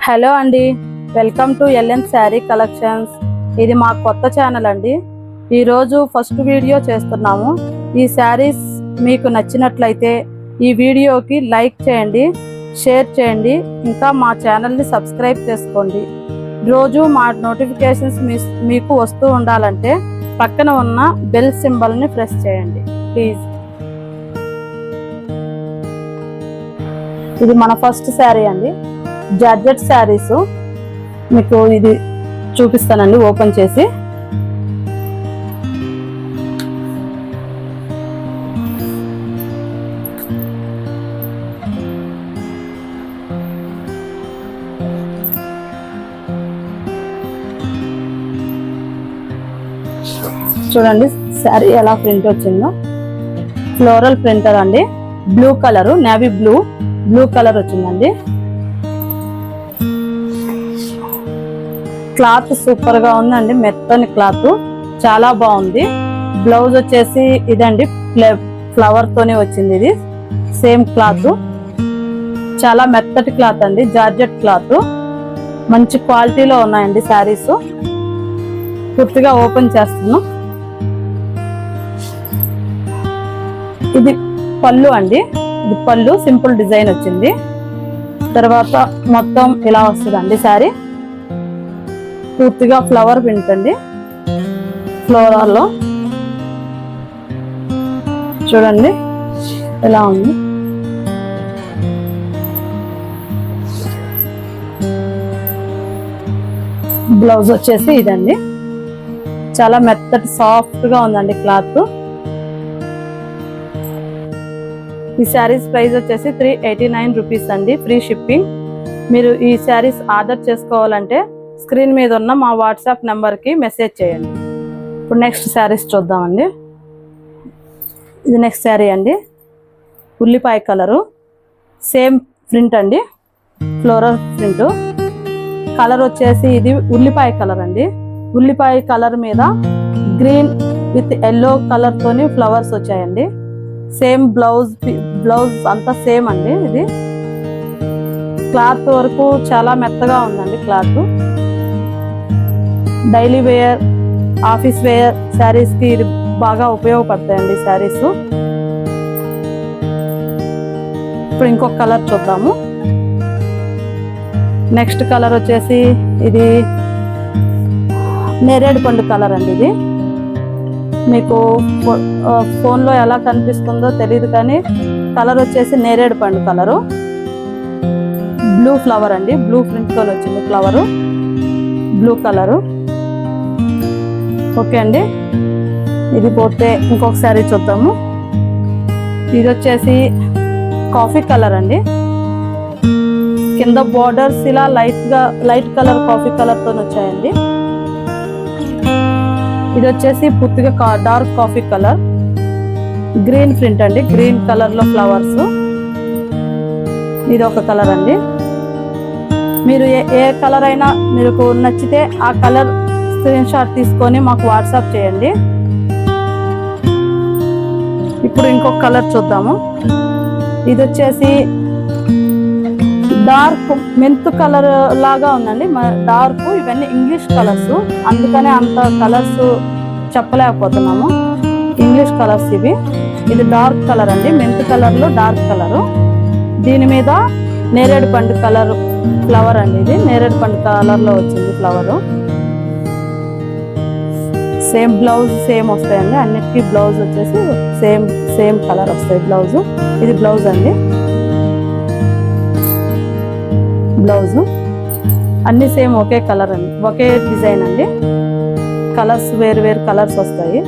Hello అండి, welcome to LN sari collections. ఇది మా కొత్త ఛానల్ అండి. ఈరోజు ఫస్ట్ వీడియో చేస్తున్నాము. ఈ శారీస్ మీకు నచ్చినట్లయితే ఈ వీడియోకి లైక్ చేయండి, షేర్ చేయండి, ఇంకా మా ఛానల్ని సబ్స్క్రైబ్ చేసుకోండి. రోజు మా నోటిఫికేషన్స్ మీకు వస్తూ ఉండాలంటే పక్కన ఉన్న బెల్ సింబల్ని ప్రెస్ చేయండి ప్లీజ్. ఇది మన ఫస్ట్ శారీ అండి, జార్జెట్ శారీస్. మీకు ఇది చూపిస్తానండి ఓపెన్ చేసి. చూడండి శారీ ఎలా ప్రింట్ వచ్చిందో. ఫ్లోరల్ ప్రింటర్ అండి, blue colour, navy blue colour వచ్చిందండి. క్లాత్ సూపర్ గా ఉందండి, మెత్తని క్లాత్, చాలా బాగుంది. బ్లౌజ్ వచ్చేసి ఇదండి, ఫ్లవర్ తోనే వచ్చింది. ఇది సేమ్ క్లాత్, చాలా మెత్తటి క్లాత్ అండి, జార్జెట్ క్లాత్. మంచి క్వాలిటీలో ఉన్నాయండి శారీస్. పూర్తిగా ఓపెన్ చేస్తున్నాను. ఇది పళ్ళు అండి, ఇది పళ్ళు సింపుల్ డిజైన్ వచ్చింది. తర్వాత మొత్తం ఇలా వస్తుందండి శారీ. పూర్తిగా ఫ్లవర్ ప్రింట్ అండి, ఫ్లోరాల్లో చూడండి ఎలా ఉంది. బ్లౌజ్ వచ్చేసి ఇదండి, చాలా మెత్తటి సాఫ్ట్ గా ఉందండి క్లాత్. ఈ శారీస్ ప్రైస్ వచ్చేసి 389 రూపీస్ అండి, ఫ్రీ షిప్పింగ్. మీరు ఈ శారీస్ ఆర్డర్ చేసుకోవాలంటే స్క్రీన్ మీద ఉన్న మా వాట్సాప్ నెంబర్కి మెసేజ్ చేయండి. ఇప్పుడు నెక్స్ట్ శారీస్ చూద్దామండి. ఇది నెక్స్ట్ శారీ అండి, ఉల్లిపాయ కలరు, సేమ్ ప్రింట్ అండి, ఫ్లోరల్ ప్రింట్. కలర్ వచ్చేసి ఇది ఉల్లిపాయ కలర్ అండి. ఉల్లిపాయ కలర్ మీద గ్రీన్ విత్ ఎల్లో కలర్ తోని ఫ్లవర్స్ వచ్చాయండి. సేమ్ బ్లౌజ్ అంతా సేమ్ అండి. ఇది క్లాత్ వరకు చాలా మెత్తగా ఉందండి cloth. Daily wear, office wear saris కి ఇది బాగా ఉపయోగపడతాయండి శారీస్. ఇప్పుడు ఇంకొక కలర్ చూద్దాము. నెక్స్ట్ కలర్ వచ్చేసి ఇది నేరేడు పండు కలర్ అండి. ఇది మీకు ఫోన్లో ఎలా కనిపిస్తుందో తెలియదు కానీ కలర్ వచ్చేసి నేరేడు పండు కలరు. బ్లూ ఫ్లవర్ అండి, బ్లూ ప్రింట్ తో వచ్చింది ఫ్లవరు, బ్లూ కలరు. ఓకే అండి, ఇది పోతే ఇంకొక శారీ చూద్దాము. ఇది వచ్చేసి కాఫీ కలర్ అండి. కింద బోర్డర్స్ ఇలా లైట్ కలర్ కాఫీ కలర్ తో వచ్చాయండి. ఇది వచ్చేసి పూర్తిగా dark coffee colour, green print అండి, గ్రీన్ కలర్ లో ఫ్లవర్స్. ఇది ఒక కలర్ అండి. మీరు ఏ కలర్ అయినా మీకు నచ్చితే ఆ కలర్ స్క్రీన్ షాట్ తీసుకొని మాకు వాట్సాప్ చేయండి. ఇప్పుడు ఇంకొక కలర్ చూద్దాము. ఇది వచ్చేసి డార్క్ మెంత్ కలర్ లాగా ఉందండి, డార్క్. ఇవన్నీ ఇంగ్లీష్ కలర్స్, అందుకనే అంత కలర్స్ చెప్పలేకపోతున్నాము. ఇంగ్లీష్ కలర్స్ ఇవి. ఇది డార్క్ కలర్ అండి, మెంత్ కలర్ లో డార్క్ కలరు. దీని మీద నేరేడు పండు కలర్ ఫ్లవర్ అండి. ఇది నేరేడు పండు కలర్ లో వచ్చింది ఫ్లవరు. సేమ్ బ్లౌజ్ సేమ్ వస్తాయండి, అన్నిటికీ బ్లౌజ్ వచ్చేసి సేమ్ కలర్ వస్తాయి బ్లౌజ్. ఇది బ్లౌజ్ అండి, బ్లౌజ్ అన్ని సేమ్ ఒకే కలర్ అండి, ఒకే డిజైన్ అండి. కలర్స్ వేరు కలర్స్ వస్తాయి,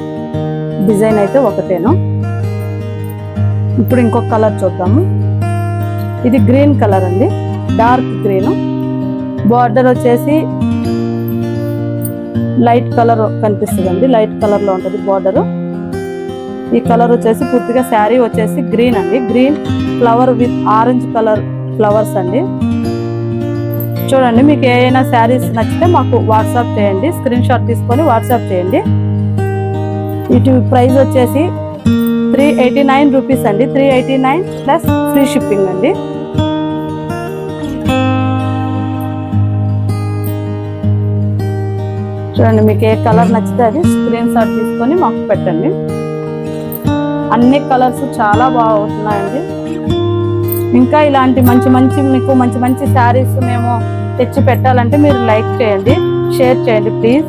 డిజైన్ అయితే ఒకటేను. ఇప్పుడు ఇంకొక కలర్ చూద్దాము. ఇది గ్రీన్ కలర్ అండి, డార్క్ గ్రీన్. బార్డర్ వచ్చేసి లైట్ కలర్ కనిపిస్తుంది అండి, లైట్ కలర్ లో ఉంటుంది బార్డర్. ఈ కలర్ వచ్చేసి పూర్తిగా శారీ వచ్చేసి గ్రీన్ అండి, green flower with orange colour flowers అండి. చూడండి, మీకు ఏదైనా శారీస్ నచ్చితే మాకు వాట్సాప్ చేయండి, స్క్రీన్ షాట్ తీసుకొని వాట్సాప్ చేయండి. వీటి ప్రైస్ వచ్చేసి 389 రూపీస్ అండి, 389 ప్లస్ ఫ్రీ షిప్పింగ్ అండి. చూడండి, మీకు ఏ కలర్ నచ్చితే అది స్క్రీన్ షాట్ తీసుకొని మాకు పెట్టండి. అన్ని కలర్స్ చాలా బాగున్నాయండి. ఇంకా ఇలాంటి మీకు మంచి మంచి శారీస్ మేము తెచ్చి పెట్టాలంటే మీరు లైక్ చేయండి, షేర్ చేయండి ప్లీజ్.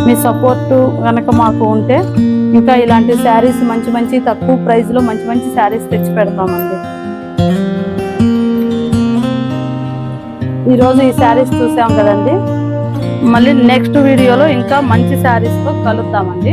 మీ సపోర్ట్ కనుక మాకు ఉంటే ఇంకా ఇలాంటి శారీస్ మంచి తక్కువ ప్రైస్లో మంచి శారీస్ తెచ్చి పెడతామండి. ఈరోజు ఈ శారీస్ చూసాం కదండి, మళ్ళీ నెక్స్ట్ వీడియోలో ఇంకా మంచి శారీస్తో కలుద్దామండి.